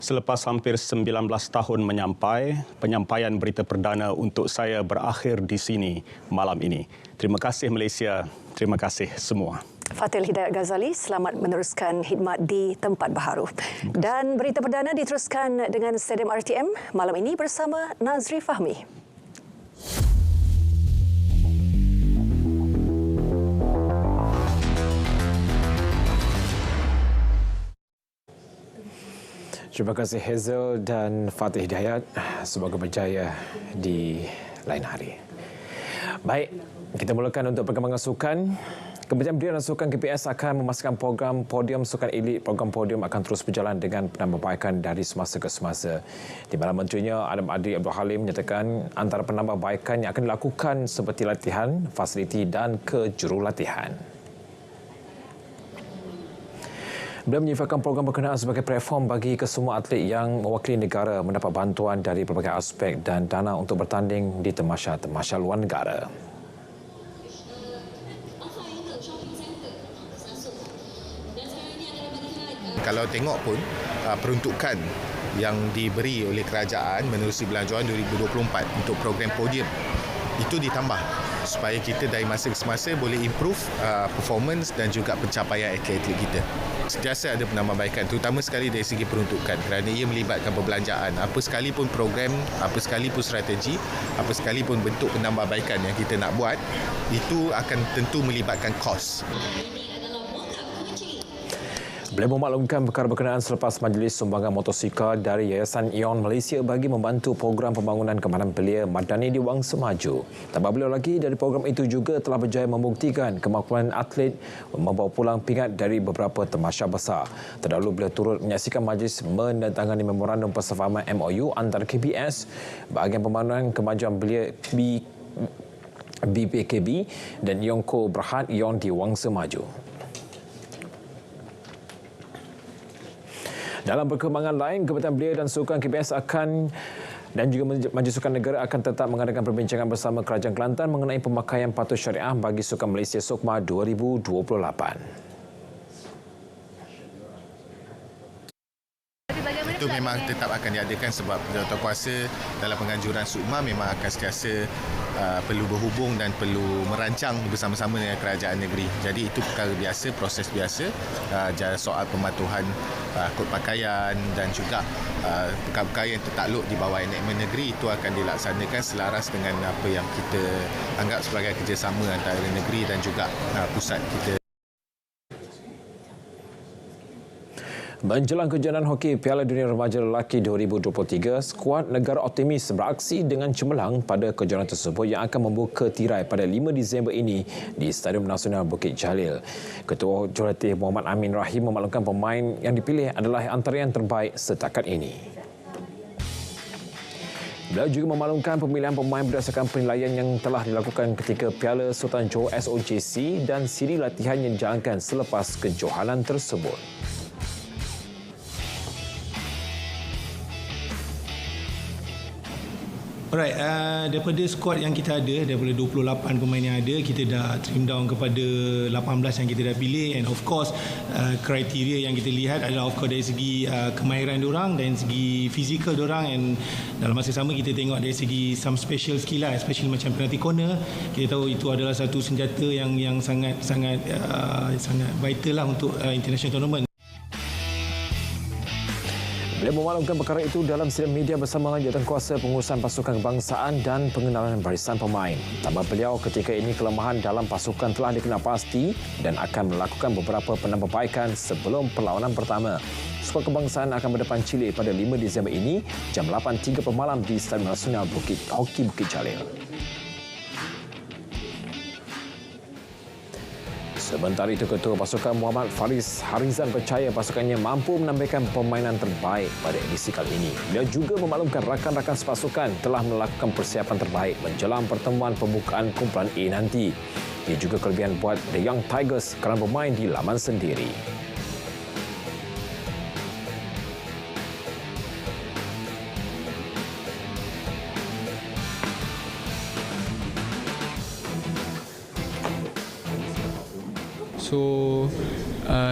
Selepas hampir 19 tahun penyampaian berita perdana untuk saya berakhir di sini malam ini. Terima kasih Malaysia, terima kasih semua. Fatil Hidayat Ghazali, selamat meneruskan khidmat di tempat baharu. Dan berita perdana diteruskan dengan Stadium RTM malam ini bersama Nazri Fahmi. Terima kasih Hazel dan Fatih Hidayat. Semoga berjaya di lain hari. Baik, kita mulakan untuk perkembangan sukan. Kementerian Belia dan Sukan KPS akan memastikan program podium sukan elit. Program podium akan terus berjalan dengan penambahbaikan dari semasa ke semasa. Di mana menterinya Adam Adri Abdul Halim menyatakan antara penambahbaikan yang akan dilakukan seperti latihan, fasiliti dan kejurulatihan. Beliau menyifatkan program berkenaan sebagai platform bagi kesemua atlet yang mewakili negara mendapat bantuan dari pelbagai aspek dan dana untuk bertanding di temasya-temasya luar negara. Kalau tengok pun peruntukan yang diberi oleh kerajaan menerusi Belanjawan 2024 untuk program podium itu ditambah supaya kita dari masa ke semasa boleh improve performance dan juga pencapaian atlet-atlet kita. Sentiasa ada penambahbaikan, terutama sekali dari segi peruntukan kerana ia melibatkan perbelanjaan. Apa sekalipun program, apa sekalipun strategi, apa sekalipun bentuk penambahbaikan yang kita nak buat, itu akan tentu melibatkan kos. Beliau memaklumkan perkara berkenaan selepas majlis sumbangan motosikal dari Yayasan Ion Malaysia bagi membantu program pembangunan kemahiran belia madani di Wangsa Maju. Tambah beliau lagi, dari program itu juga telah berjaya membuktikan kemampuan atlet membawa pulang pingat dari beberapa temasya besar. Terdahulu beliau turut menyaksikan majlis menandatangani memorandum persefahaman MOU antara KPS, Bahagian Pembangunan Kemajuan Belia BPKB dan Yongko Berhad Ion di Wangsa Maju. Dalam perkembangan lain, Kementerian Belia dan Sukan KPS dan juga Majlis Sukan Negara akan tetap mengadakan perbincangan bersama Kerajaan Kelantan mengenai pemakaian patuh syariah bagi Sukan Malaysia SUKMA 2028. Itu memang tetap akan diadakan sebab Jawatankuasa dalam penganjuran SUKMA memang akan sentiasa perlu berhubung dan perlu merancang bersama-sama dengan kerajaan negeri. Jadi itu perkara biasa, proses biasa. Soal pematuhan kod pakaian dan juga perkara-perkara yang tertakluk di bawah enakmen negeri itu akan dilaksanakan selaras dengan apa yang kita anggap sebagai kerjasama antara negeri dan juga pusat kita. Menjelang kejuaraan hoki Piala Dunia Remaja Lelaki 2023, skuad negara optimis beraksi dengan cemerlang pada kejuaraan tersebut yang akan membuka tirai pada 5 Disember ini di Stadium Nasional Bukit Jalil. Ketua Jurulatih Muhammad Amin Rahim memaklumkan pemain yang dipilih adalah antara yang terbaik setakat ini. Beliau juga memaklumkan pemilihan pemain berdasarkan penilaian yang telah dilakukan ketika Piala Sultan Johor SOJC dan siri latihan yang dijalankan selepas kejohanan tersebut. Alright, daripada skuad yang kita ada, daripada 28 pemain yang ada, kita dah trim down kepada 18 yang kita dah pilih, and of course kriteria yang kita lihat adalah of course dari segi kemahiran diorang, dari segi fizikal diorang, and dalam masa sama kita tengok dari segi some special skill lah, especially macam penalti corner. Kita tahu itu adalah satu senjata yang sangat vital lah untuk international tournament. Beliau memaklumkan perkara itu dalam sidang media bersama Jawatankuasa Pengurusan Pasukan Kebangsaan dan Pengenalan Barisan Pemain. Tambah beliau, ketika ini kelemahan dalam pasukan telah dikenal pasti dan akan melakukan beberapa penambahbaikan sebelum perlawanan pertama. Skuad kebangsaan akan berdepan Chile pada 5 Disember ini jam 8.30 malam di Stadium Nasional Hoki Bukit Jalil. Sementara itu, Ketua Pasukan Muhammad Faris Harizan percaya pasukannya mampu menampilkan permainan terbaik pada edisi kali ini. Beliau juga memaklumkan rakan-rakan sepasukan telah melakukan persiapan terbaik menjelang pertemuan pembukaan kumpulan A nanti. Ia juga kelebihan buat The Young Tigers kerana bermain di laman sendiri. So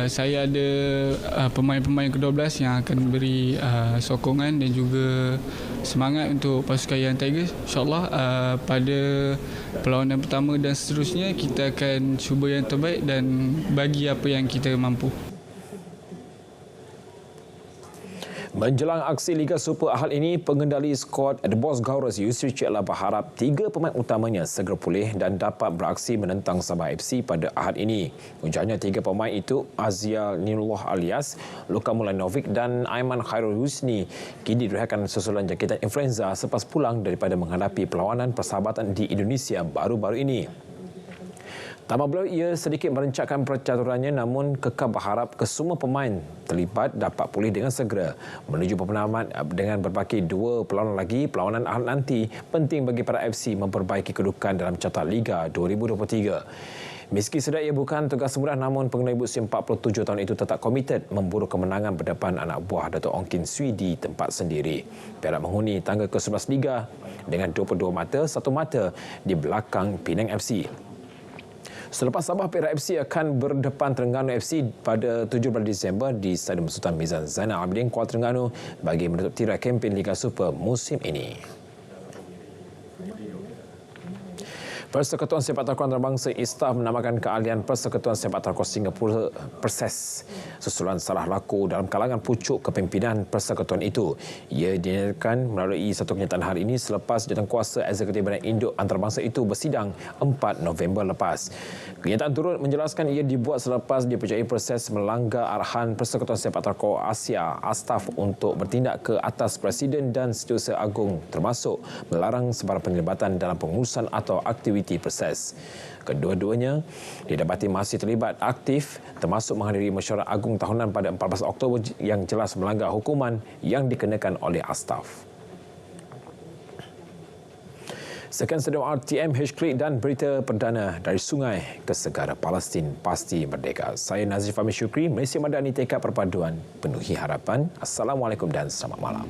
Saya ada pemain-pemain ke-12 yang akan beri sokongan dan juga semangat untuk pasukan Young Tigers. InsyaAllah pada perlawanan pertama dan seterusnya kita akan cuba yang terbaik dan bagi apa yang kita mampu. Menjelang aksi Liga Super Ahad ini, pengendali skuad The Boss Gaurus Yusri Cekla berharap 3 pemain utamanya segera pulih dan dapat beraksi menentang Sabah FC pada Ahad ini. Ujarnya 3 pemain itu, Azia Nilullah Alias, Luka Mulanovic dan Aiman Khairul Husni kini direhatkan susulan jangkitan influenza selepas pulang daripada menghadapi perlawanan persahabatan di Indonesia baru-baru ini. Tambah beliau, ia sedikit merencatkan percaturannya namun kekal berharap kesemua pemain terlibat dapat pulih dengan segera. Menuju penamat dengan berbaki 2 perlawanan lagi, perlawanan Ahad nanti penting bagi para FC memperbaiki kedudukan dalam carta Liga 2023. Meski sedar ia bukan tugas mudah namun pengendali berusia 47 tahun itu tetap komited memburu kemenangan berdepan anak buah Dato' Ong Kin Swee di tempat sendiri. Perak menghuni tangga ke-11 Liga dengan 22 mata, 1 mata di belakang Penang FC. Selepas Sabah, Perak FC akan berdepan Terengganu FC pada 17 Disember di Stadium Sultan Mizan Zainal Abidin, Kuala Terengganu bagi menutup tirai kempen Liga Super musim ini. Persekutuan Sepak Takraw Antarabangsa ISTAF menamakan keahlian Persekutuan Sepak Takraw Singapura Perses susulan salah laku dalam kalangan pucuk kepimpinan persekutuan itu. Ia dinyatakan melalui satu kenyataan hari ini selepas Jawatankuasa Eksekutif Badan Induk Antarabangsa itu bersidang 4 November lepas. Kenyataan turut menjelaskan ia dibuat selepas dipercayai Perses melanggar arahan Persekutuan Sepak Takraw Asia ASTAF untuk bertindak ke atas Presiden dan Setiausaha Agung termasuk melarang sebarang penglibatan dalam pengurusan atau aktiviti Perses. Kedua-duanya didapati masih terlibat aktif termasuk menghadiri mesyuarat agung tahunan pada 14 Oktober yang jelas melanggar hukuman yang dikenakan oleh ASTAF. Sekian Stadium RTM H-Click dan berita perdana dari sungai ke segara Palestin pasti merdeka. Saya Nazif Fahmi Syukri, Malaysia Madani, tekad perpaduan penuhi harapan. Assalamualaikum dan selamat malam.